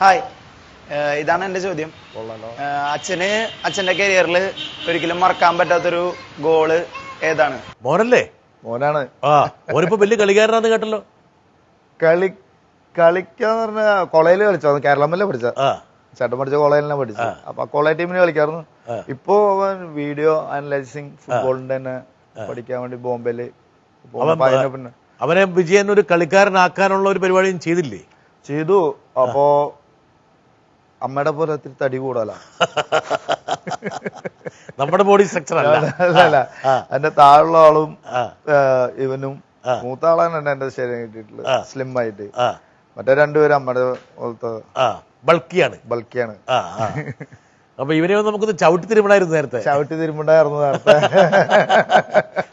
Hi, ഇതാണ് എൻ്റെ ചോദ്യം. അച്ഛൻ്റെ കരിയറിൽ ഒരിക്കലും മറക്കാൻ പറ്റാത്തൊരു ഗോള് ഏതാണ്? മോനല്ലേ? മോനാണ്. മോനിപ്പോ വലിയ കളിക്കാരനാന്ന് കേട്ടല്ലോ. കളിക്കാന്ന് പറഞ്ഞ കോളേജിൽ കളിച്ചോ, കേരളമല്ലേ പഠിച്ച, ചേട്ടൻ പഠിച്ച കോളേജിലാണ് പഠിച്ചത്. അപ്പൊ കോളേജ് ടീമിന് കളിക്കായിരുന്നു. ഇപ്പോ അവൻ വീഡിയോ അനലൈസിങ് ഫുട്ബോളിന്റെ തന്നെ പഠിക്കാൻ വേണ്ടി ബോംബെയില്. അവനെ വിജയൻ ഒരു കളിക്കാരനാക്കാനുള്ള ഒരു പരിപാടിയും ചെയ്തില്ലേ? ചെയ്തു. അപ്പോ അമ്മയുടെ പോലെ ഒത്തിരി തടി കൂടുതലാ. നമ്മുടെ ബോഡി സ്ട്രക്ചർ അല്ല, എന്റെ താഴെയുള്ള ആളും ഇവനും മൂത്ത ആളാണ് എന്റെ ശരീരം കിട്ടിയിട്ടുള്ളത്, സ്ലിം ആയിട്ട്. മറ്റേ രണ്ടുപേരും അമ്മയുടെ പോലത്തെ ബൾക്കിയാണ്. അപ്പൊ ഇവനെ നമുക്കൊന്ന് ചവിട്ടി തിരുമണായിരുന്നു നേരത്തെ. നേരത്തെ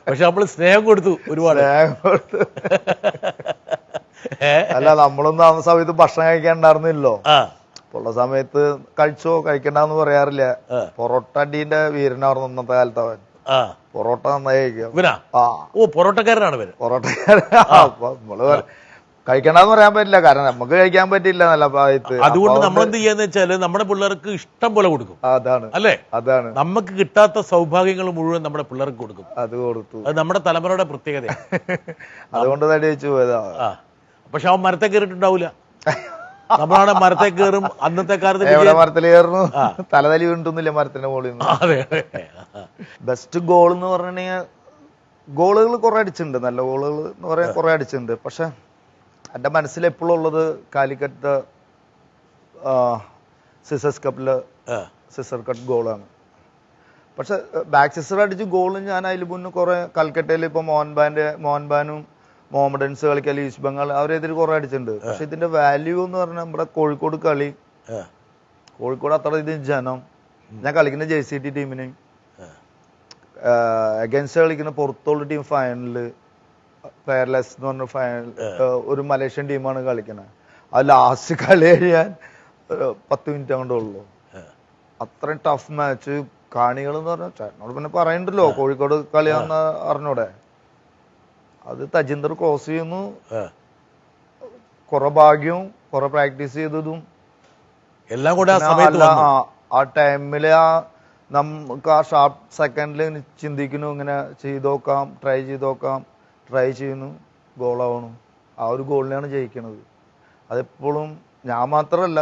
പക്ഷെ നമ്മള് സ്നേഹം കൊടുത്തു, ഒരുപാട് അല്ല, നമ്മളൊന്നും ആ സമയത്ത് ഭക്ഷണം കഴിക്കാനുണ്ടായിരുന്നില്ലോ. ഉള്ള സമയത്ത് കഴിച്ചോ കഴിക്കണ്ടെന്ന് പറയാറില്ല. പൊറോട്ട അടീന്റെ വീരനായിരുന്നു അന്നത്തെ കാലത്ത് അവൻ. പൊറോട്ട നന്നായി കഴിക്കും. പൊറോട്ടക്കാരനാണ് നമ്മള് കഴിക്കണ്ടെന്ന് പറയാൻ പറ്റില്ല, കാരണം നമുക്ക് കഴിക്കാൻ പറ്റില്ല നല്ല ഭാഗത്ത്. അതുകൊണ്ട് നമ്മൾ എന്ത് ചെയ്യാന്ന് വെച്ചാല് നമ്മുടെ പിള്ളേർക്ക് ഇഷ്ടം പോലെ കൊടുക്കും. അതാണ് നമുക്ക് കിട്ടാത്ത സൗഭാഗ്യങ്ങൾ മുഴുവൻ നമ്മുടെ പിള്ളേർക്ക് കൊടുക്കും. അത് കൊടുത്തു. അത് നമ്മുടെ തലമുറയുടെ പ്രത്യേകത. അതുകൊണ്ട് തടി വെച്ചു പോയതാ. പക്ഷെ അവൻ മരത്തെ കയറിയിട്ടുണ്ടാവില്ല. നമ്മളാണ് മരത്തെ കയറും. അന്നത്തെ കാലത്ത് മരത്തിൽ കയറുന്നു, തലതലി വീണിട്ടൊന്നുമില്ല മരത്തിന്റെ മുകളിൽ നിന്ന്. അതെ. ബെസ്റ്റ് ഗോൾ എന്ന് പറഞ്ഞിട്ടുണ്ടെങ്കിൽ ഗോളുകൾ കുറെ അടിച്ചിട്ടുണ്ട്, നല്ല ഗോളുകൾ എന്ന് പറയാൻ കുറെ അടിച്ചിട്ടുണ്ട്. പക്ഷെ എന്റെ മനസ്സിൽ എപ്പോഴും ഉള്ളത് കാലിക്കറ്റ് സിസേഴ്സ് കപ്പില് സിസർ കട്ട് ഗോളാണ്. പക്ഷെ ബാക്ക് സിസർ അടിച്ച് ഗോള് ഞാൻ അതിൽ മുന്നേ കുറെ കൽക്കട്ടയിൽ ഇപ്പൊ മോഹൻബാനും മോഹമ്മഡൻസ് കളിക്കാൻ ഈസ്റ്റ് ബംഗാൾ അവരെതിരെ കുറെ അടിച്ചിട്ടുണ്ട്. പക്ഷെ ഇതിന്റെ വാല്യൂ എന്ന് പറഞ്ഞാൽ നമ്മുടെ കോഴിക്കോട് കളി, കോഴിക്കോട് അത്ര ഇത് ജനം, ഞാൻ കളിക്കുന്ന JCT ടീമിന് അഗൻസ്റ്റ് കളിക്കുന്ന പുറത്തുള്ള ടീം ഫൈനലില് ഫെയർലെസ് എന്ന് പറഞ്ഞ ഫൈനൽ ഒരു മലേഷ്യൻ ടീമാണ് കളിക്കുന്നത്. അത് ലാസ്റ്റ് കളി കഴിയാൻ 10 മിനിറ്റ് അങ്ങോട്ടേ ഉള്ളൂ. അത്രയും ടഫ് മാച്ച്. കാണികൾ എന്ന് പറഞ്ഞാൽ ചേട്ടനോട് പിന്നെ പറയണ്ടല്ലോ, കോഴിക്കോട് കളിയാന്ന് അറിഞ്ഞൂടെ. അത് തജിന്ദർ ക്രോസ് ചെയ്യുന്നു, കുറെ ഭാഗ്യവും കുറെ പ്രാക്ടീസ് ചെയ്തതും എല്ലാം കൂടെ ആ ടൈമില് നമുക്ക് ആ ഷാർപ്പ് സെക്കൻഡിൽ ചിന്തിക്കുന്നു, ഇങ്ങനെ ട്രൈ ചെയ്യുന്നു, ഗോളാവണു. ആ ഒരു ഗോളിനെയാണ് ജയിക്കണത്. അതെപ്പോഴും ഞാൻ മാത്രമല്ല,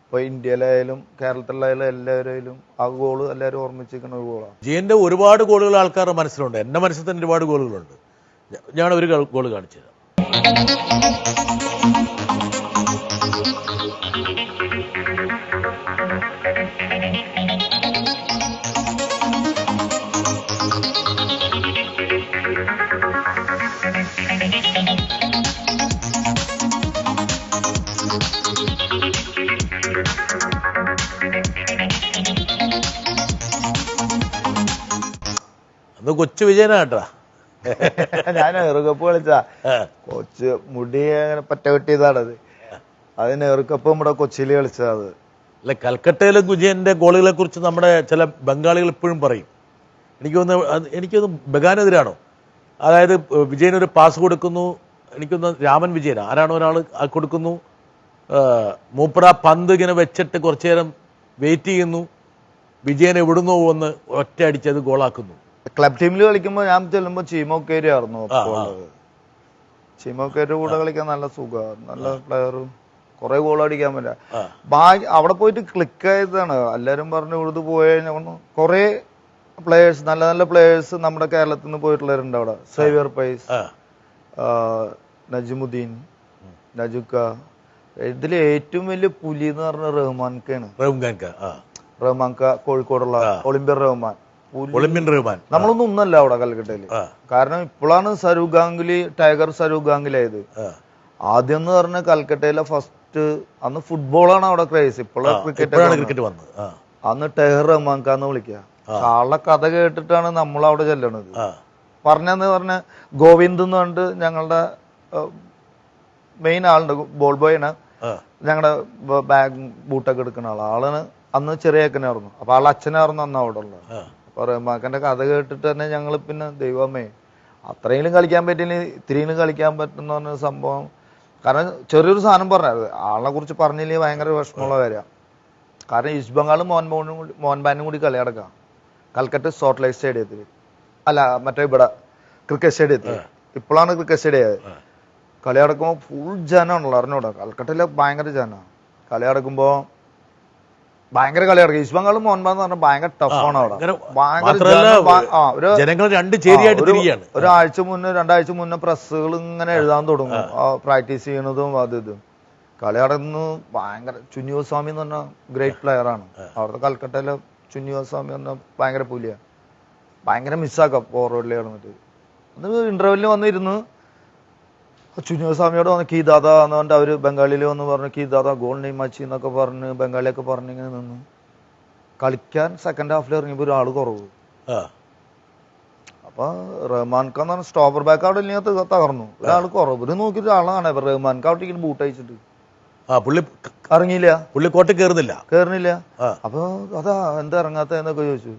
ഇപ്പൊ ഇന്ത്യയിലായാലും കേരളത്തിലായാലും എല്ലാവരും ആ ഗോള് എല്ലാവരും ഓർമ്മിച്ചിരിക്കുന്ന ഒരു ഗോളാണ്. ജിയന്റെ ഒരുപാട് ഗോളുകൾ ആൾക്കാരുടെ മനസ്സിലുണ്ട്. എന്റെ മനസ്സിൽ തന്നെ ഒരുപാട് ഗോളുകളുണ്ട്. ഞാൻ ഒരു ഗോള് കാണിച്ചു തരാം. അത് കൊച്ചു വിജയനാട്ടാ. ഞാൻ നെഹ്റുകപ്പ് കളിച്ച കൊച്ച് മുടി അങ്ങനെ പറ്റ വെട്ടിയതാണത്. അത് നെഹ്റുകപ്പ് നമ്മുടെ കൊച്ചിയിൽ കളിച്ചത്. അല്ല, കൽക്കട്ടയിലെ വിജയന്റെ ഗോളുകളെ കുറിച്ച് നമ്മുടെ ചില ബംഗാളികൾ ഇപ്പോഴും പറയും. എനിക്കൊന്ന് ബഗാനെതിരാണോ, അതായത് വിജയൻ ഒരു പാസ് കൊടുക്കുന്നു, എനിക്കൊന്ന് രാമൻ വിജയൻ ആരാണോ ഒരാൾ കൊടുക്കുന്നു, മൂപ്പറ പന്ത് ഇങ്ങനെ വെച്ചിട്ട് കുറച്ചു നേരം വെയിറ്റ് ചെയ്യുന്നു, വിജയൻ എവിടുന്നോ വന്ന് ഒറ്റ അടിച്ചത് ഗോളാക്കുന്നു. ക്ലബ് ടീമിൽ കളിക്കുമ്പോ ഞാൻ ചെല്ലുമ്പോ ചീമോക്കേരി ആയിരുന്നു ഉള്ളത്. ചീമോക്കേരിയുടെ കൂടെ കളിക്കാൻ നല്ല സുഖമാണ്, നല്ല പ്ലെയറും, കുറെ ഗോൾ അടിക്കാൻ പറ്റില്ല. അവിടെ പോയിട്ട് ക്ലിക്ക് ആയതാണ്. എല്ലാരും പറഞ്ഞു ഇവിടുന്ന് പോയി കഴിഞ്ഞാൽ കുറെ പ്ലേയേഴ്സ്, നല്ല നല്ല പ്ലേയേഴ്സ് നമ്മുടെ കേരളത്തിൽ നിന്ന് പോയിട്ടുള്ളവരുണ്ട് അവിടെ. സേവിയർ പൈസ്, നജിമുദ്ദീൻ, നജുക്ക. ഇതിൽ ഏറ്റവും വലിയ പുലി എന്ന് പറഞ്ഞ റഹ്മാൻ കോഴിക്കോടുള്ള ഒളിമ്പ്യൻ റഹ്മാൻ. നമ്മളൊന്നും ഒന്നല്ല അവിടെ കൽക്കട്ടയില്. കാരണം ഇപ്പോഴാണ് ടൈഗർ സരൂഖ് ഗാംഗുലിയായത്. ആദ്യം എന്ന് പറഞ്ഞ കൽക്കട്ടയിലെ ഫസ്റ്റ് അന്ന് ഫുട്ബോളാണ് അവിടെ ക്രേസ്. ഇപ്പോഴാണ് ക്രിക്കറ്റ് വന്നത്. അന്ന് ടൈഗർ റഹ്മാൻ ഖാന്ന് വിളിക്കുക. ആളുടെ കഥ കേട്ടിട്ടാണ് നമ്മൾ അവിടെ ചെല്ലണത്. പറഞ്ഞ ഗോവിന്ദ് എന്ന് പറഞ്ഞിട്ട് ഞങ്ങളുടെ മെയിൻ ആളുണ്ട്, ബോൾ ബോയ് ആണ്, ഞങ്ങളുടെ ബാഗ് ബൂട്ടൊക്കെ എടുക്കുന്ന ആളാണ്. അന്ന് ചെറിയക്കനായിരുന്നു. അപ്പൊ ആളുടെ അച്ഛനായിരുന്നു അന്ന് അവിടെ ഉള്ളത്. അപ്പൊ റഹ്മാന്റെ കഥ കേട്ടിട്ട് തന്നെ ഞങ്ങൾ പിന്നെ ദൈവമേ അത്രയെങ്കിലും കളിക്കാൻ പറ്റില്ല, ഇത്രയെങ്കിലും കളിക്കാൻ പറ്റുന്ന പറഞ്ഞ സംഭവം കാരണം ചെറിയൊരു സാധനം പറഞ്ഞത് ആളെ കുറിച്ച് പറഞ്ഞില്ലെങ്കിൽ ഭയങ്കര വിഷമമുള്ള കാര്യമാണ്. കാരണം ഈസ്റ്റ് ബംഗാൾ മോഹൻബാനും കൂടി കളി നടക്കാം കൽക്കട്ട് സോൾട്ട് ലേക്ക് സ്റ്റേഡിയത്തിൽ, അല്ല മറ്റേ ഇവിടെ ക്രിക്കറ്റ് സ്റ്റേഡിയത്തിൽ. ഇപ്പോഴാണ് ക്രിക്കറ്റ് സ്റ്റേഡിയം. കളി നടക്കുമ്പോൾ ഫുൾ ജനമാണല്ലോ, അറിഞ്ഞൂടാ. കൽക്കട്ടയിലെ ഭയങ്കര ജനമാണ്. കളി നടക്കുമ്പോൾ ഭയങ്കര കളി നടക്കും. ഈസ്റ്റ് ബംഗാൾ മോഹൻബാൻ എന്ന് പറഞ്ഞാൽ ഭയങ്കര ടഫാണ് അവിടെ. ഒരാഴ്ച മുന്നേ 2 ആഴ്ച മുന്നേ പ്രസ്സുകൾ ഇങ്ങനെ എഴുതാൻ തുടങ്ങും, പ്രാക്ടീസ് ചെയ്യണതും അത് ഇതും. കളി നടന്ന് ഭയങ്കര ചുന്നിയോസ്വാമി എന്ന് പറഞ്ഞാൽ ഗ്രേറ്റ് പ്ലെയർ ആണ്. അവിടുത്തെ കൽക്കട്ടയിലെ ചുന്നിയോസ്വാമി എന്ന് പറഞ്ഞാൽ ഭയങ്കര പുലിയാണ്. ഭയങ്കര മിസ്സാക്കാം ഫോർവേഡിൽ കിടന്നിട്ട്. അന്ന് ഇന്റർവെല്ലിന് വന്നിരുന്നു ചുന്നിയോസ്വാമിയോട് വന്ന് കീദാദ എന്ന് പറഞ്ഞിട്ട് അവര് ബംഗാളിയിൽ വന്ന് പറഞ്ഞു കീദാദ ഗോൾ നെയ്മാച്ചി എന്നൊക്കെ പറഞ്ഞ് ബംഗാളിയൊക്കെ പറഞ്ഞ് ഇങ്ങനെ നിന്ന് കളിക്കാൻ സെക്കൻഡ് ഹാഫിൽ ഇറങ്ങിയപ്പോൾ ഒരാള് കുറവ്. അപ്പൊ റഹ്മാൻ ഖാൻ എന്ന് പറഞ്ഞ സ്റ്റോപ്പർ ബാക്ക് അവിടെ ഇല്ലെങ്കിൽ തകർന്നു. ഒരാൾ കുറവ്. ഇവര് നോക്കിയിട്ട് ആളാണ് റഹ്മാൻ ഖാൻ അവിടെ ബൂട്ട് അയച്ചിട്ട് ഇറങ്ങിയില്ല, പുള്ളിക്കോട്ട് കേറുന്നില്ല. അപ്പൊ അതാ എന്താ ഇറങ്ങാത്ത എന്നൊക്കെ ചോദിച്ചു.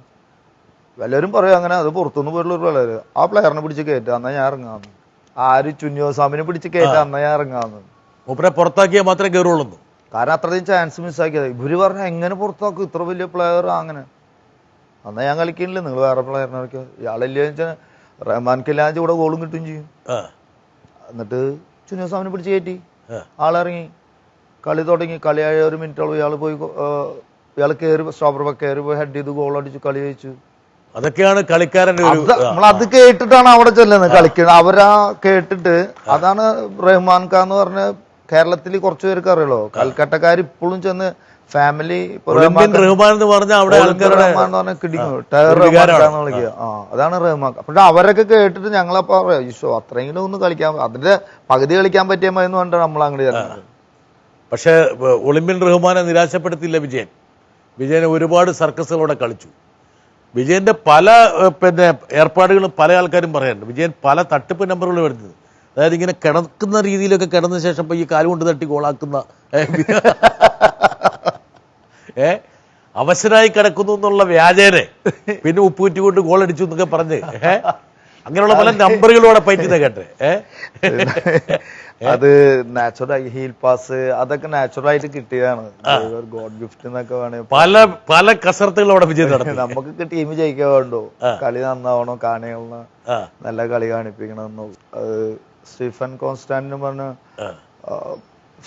എല്ലാവരും പറയും അങ്ങനെ അത് പുറത്തുനിന്ന് പോയിട്ടുള്ള ഒരു പ്ലെയർ, ആ പ്ലെയറിനെ പിടിച്ച് കയറ്റാ എന്നാ ഞാൻ ഇറങ്ങാന്ന്. ആര് ചുന്നിയോസ്വാമിനെ പിടിച്ച് കയറ്റാ എന്നാ ഞാൻ ഇറങ്ങാന്ന്. മൂപ്പരെ പുറത്താക്കിയാൽ മാത്രമേ കയറുള്ളൂ. കാരണം അത്രയും ചാൻസ് മിസ്സാക്കിയത്. ഇവര് പറഞ്ഞ എങ്ങനെ പുറത്താക്കും ഇത്ര വലിയ പ്ലെയർ അങ്ങനെ. എന്നാ ഞാൻ കളിക്കുന്നില്ല, നിങ്ങൾ വേറെ പ്ലെയറിനെ കളിക്കുക. ഇയാളില്ല വെച്ചാൽ റഹ്മാൻ ഖിലാഞ്ച് ഇവിടെ ഗോളും കിട്ടുകയും ചെയ്യും. എന്നിട്ട് ചുന്നിയോസ്വാമിനെ പിടിച്ച് കയറ്റി, ആളിറങ്ങി, കളി തുടങ്ങി. കളിയായ 1 മിനിറ്റോളം ഇയാൾ പോയി, ഇയാൾ കയറി സ്റ്റോപ്പർ കയറി പോയി ഹെഡ് ചെയ്ത് ഗോൾ അടിച്ചു കളി ജയിച്ചു. അതൊക്കെയാണ് കളിക്കാരന്റെ നമ്മളത് കേട്ടിട്ടാണ് അവിടെ ചെല്ലുന്നത് കളിക്കുന്നത്. അവരാ കേട്ടിട്ട് അതാണ് റഹ്മാൻ ഖാൻ എന്ന് പറഞ്ഞ കേരളത്തിൽ കുറച്ചു പേർക്ക് അറിയുള്ളൂ. കൽക്കട്ടക്കാർ ഇപ്പോഴും ചെന്ന് ഫാമിലി റഹ്മാൻ എന്ന് പറഞ്ഞ അവിടെ റഹ്മാൻ എന്ന് പറഞ്ഞ കിടിങ്ങ് വിളിക്കുക. അതാണ് റഹ്മാൻ. പക്ഷെ അവരൊക്കെ കേട്ടിട്ട് ഞങ്ങളപ്പോ ഈശോ അത്രയെങ്കിലും ഒന്ന് കളിക്കാൻ, അതിന്റെ പകുതി കളിക്കാൻ പറ്റിയ മതി എന്ന് പറഞ്ഞിട്ട് നമ്മൾ അങ്ങോട്ട് ചെല്ലുന്നത്. പക്ഷെ ഒളിമ്പ്യൻ റഹ്മാനെ നിരാശപ്പെടുത്തില്ല വിജയൻ ഒരുപാട് സർക്കസുകളോടെ കളിച്ചു. വിജയന്റെ പല ഏർപ്പാടുകളും പല ആൾക്കാരും പറയാറുണ്ട്. വിജയൻ പല തട്ടിപ്പ് നമ്പറുകൾ വരുന്നത്, അതായത് ഇങ്ങനെ കിടക്കുന്ന രീതിയിലൊക്കെ കിടന്ന ശേഷം ഈ കാലുകൊണ്ട് തട്ടി ഗോളാക്കുന്ന, അവശനായി കിടക്കുന്നു എന്നുള്ള വ്യാജേനെ പിന്നെ ഉപ്പുറ്റി കൊണ്ട് ഗോൾ അടിച്ചു എന്നൊക്കെ പറഞ്ഞ് അങ്ങനെയുള്ള പല നമ്പറുകളോടെ പറ്റുന്ന കേട്ടെ. അത് നാച്ചുറൽ ഹീൽ പാസ് അതൊക്കെ നാച്ചുറൽ ആയിട്ട് കിട്ടിയതാണ്. ഗോഡ് ഗിഫ്റ്റ് എന്നൊക്കെ വേണേ പല കസർത്തുകളോടെ വിജയം നടത്തി. നമുക്ക് ടീം ജയിക്കാൻ വേണ്ടോ, കളി നന്നാവണോ, കാണികളെ നല്ല കളി കാണിപ്പിക്കണമെന്നോ. സ്റ്റീഫൻ കോൺസ്റ്റാന്റിന് പറഞ്ഞ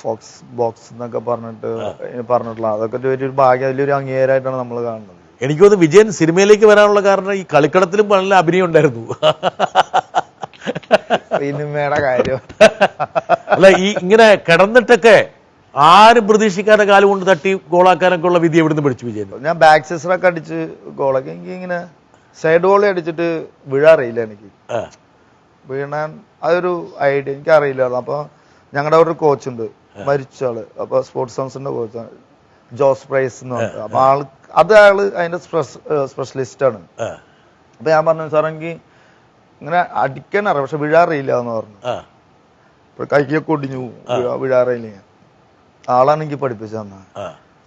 ഫോക്സ് ബോക്സ് എന്നൊക്കെ പറഞ്ഞിട്ടുള്ള അതൊക്കെ വലിയൊരു ഭാഗ്യം, വലിയൊരു അംഗീകാരമായിട്ടാണ് നമ്മൾ കാണുന്നത്. എനിക്ക് തോന്നുന്നു വിജയൻ സിനിമയിലേക്ക് വരാനുള്ള കാരണം ഈ കളിക്കളത്തിലും നല്ല അഭിനയം ഉണ്ടായിരുന്നു. സിനിമയുടെ കാര്യം അല്ല, ഈ ഇങ്ങനെ കിടന്നിട്ടൊക്കെ ആരും പ്രതീക്ഷിക്കാതെ കാലം കൊണ്ട് തട്ടി ഗോളാക്കാനൊക്കെ ഉള്ള വിധി എവിടുന്ന് പഠിച്ചു വിജയൻ? ഞാൻ ബാക്ക് സിസ്റ്ററൊക്കെ അടിച്ച് ഗോളൊക്കെ എനിക്ക് ഇങ്ങനെ സൈഡ് ഗോളി അടിച്ചിട്ട് വീഴാറിയില്ല. എനിക്ക് വീണാൻ അതൊരു ഐഡിയ എനിക്ക് അറിയില്ലായിരുന്നു. അപ്പൊ ഞങ്ങളുടെ അവിടെ ഒരു കോച്ചുണ്ട്, മരിച്ച ആള്. അപ്പൊ സ്പോർട്സ് സയൻസിന്റെ കോച്ചാണ് ജോസ് പ്രൈസ് എന്ന് പറഞ്ഞത്. അപ്പൊ അയാള് അതിന്റെ സ്പെഷ്യലിസ്റ്റ് ആണ്. അപ്പൊ ഞാൻ പറഞ്ഞു സാർ എനിക്ക് ഇങ്ങനെ അടിക്കാൻ അറിയാം പക്ഷെ വീഴാറിയില്ല എന്ന് പറഞ്ഞു. ഇപ്പൊ കൈക്കൊക്കെ ഒടിഞ്ഞു വീഴാറിയില്ല. ആളാണ് എനിക്ക് പഠിപ്പിച്ചു തന്ന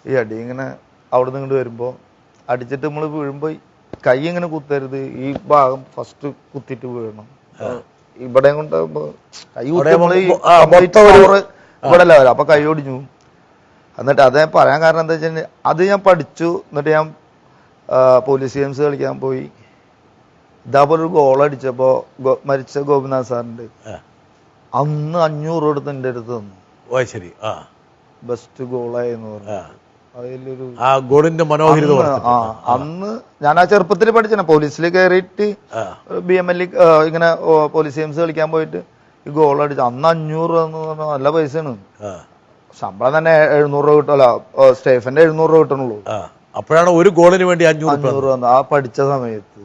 ഈ അടി. ഇങ്ങനെ അവിടെ നിന്ന് ഇങ്ങോട്ട് വരുമ്പോ അടിച്ചിട്ട് നമ്മള് വീഴുമ്പോ കൈ ഇങ്ങനെ കുത്തരുത്, ഈ ഭാഗം ഫസ്റ്റ് കുത്തിട്ട് വീഴണം. ഇവിടെ കൊണ്ട് കൈ ഇവിടെ അല്ല വരാം. അപ്പൊ കൈ ഒടിഞ്ഞു. എന്നിട്ട് അത് ഞാൻ പറയാൻ കാരണം എന്താ വെച്ചാൽ അത് ഞാൻ പഠിച്ചു. എന്നിട്ട് ഞാൻ പോലീസ് ഗെയിംസ് കളിക്കാൻ പോയി. ഇതേപോലെ ഒരു ഗോൾ അടിച്ചപ്പോ മരിച്ച ഗോപിനാഥ് സാറിന്റെ അന്ന് 500 എടുത്ത് എന്റെ അടുത്ത് തന്നു. ശരി, ബെസ്റ്റ് ഗോളായി എന്ന് പറഞ്ഞു. അതിലൊരു അന്ന് ഞാൻ ആ ചെറുപ്പത്തിൽ പഠിച്ചാണ്. പോലീസിൽ കയറിയിട്ട് BML ഇങ്ങനെ പോലീസ് ഗെയിംസ് കളിക്കാൻ പോയിട്ട് ഈ ഗോൾ അടിച്ചു. അന്ന് 500 എന്ന് പറഞ്ഞാൽ നല്ല പൈസയാണ്. ശമ്പളം തന്നെ 700 രൂപ കിട്ടുമല്ലോ, സ്റ്റേഫന്റെ 700 രൂപ കിട്ടണുള്ളൂ. അപ്പോഴാണ് ഒരു ഗോളിന് വേണ്ടി 500 ആ പഠിച്ച സമയത്ത്.